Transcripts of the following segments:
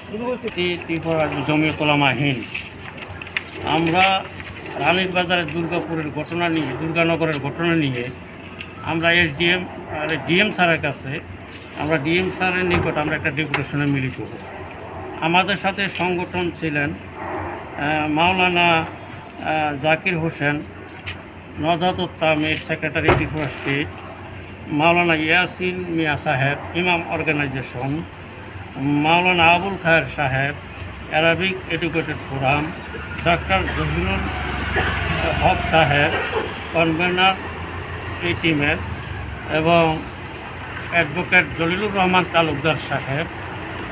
ত্রিপুরা জমিয়ত উলামা হিন্দ। আমরা রানীর বাজারের দুর্গাপুরের ঘটনা নিয়ে, দুর্গানগরের ঘটনা নিয়ে আমরা ডিএম স্যারের কাছে, আমরা ডিএম স্যারের নিকট আমরা একটা ডেপুটেশনে মিলিত হই। আমাদের সাথে সংগঠন ছিলেন মাওলানা জাকির হোসেন, নদাতুত্তামের secretary Tripura state, Maulana Yasin Mia Sahib Imam organisation, Maulana Abul Khayer Sahib Arabic educated forum, doctor Zahirul Haque Sahib convener এই টিমের, এবং advocate Jalilur Rahman Talukdar Sahib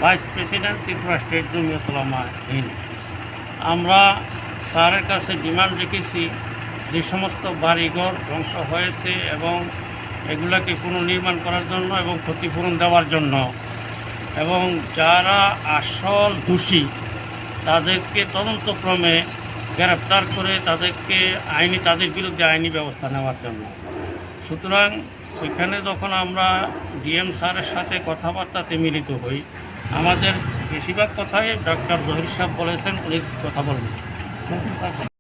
vice president Tripura state Jamiat Ulama Hind. আমরা স্যারের কাছে ডিমান্ড রেখেছি যে সমস্ত বাড়িঘর ধ্বংস হয়েছে এবং এগুলাকে পুনর্নির্মাণ করার জন্য এবং ক্ষতিপূরণ দেওয়ার জন্য, এবং যারা আসল দোষী তাদেরকে তদন্তক্রমে গ্রেপ্তার করে তাদের বিরুদ্ধে আইনি ব্যবস্থা নেওয়ার জন্য। সুতরাং ওইখানে যখন আমরা ডিএম স্যারের সাথে কথাবার্তাতে মিলিত হই, আমাদের বেশিরভাগ কথাই ডক্টর জহির সাহেব বলেছেন উনি কথা বলবেন।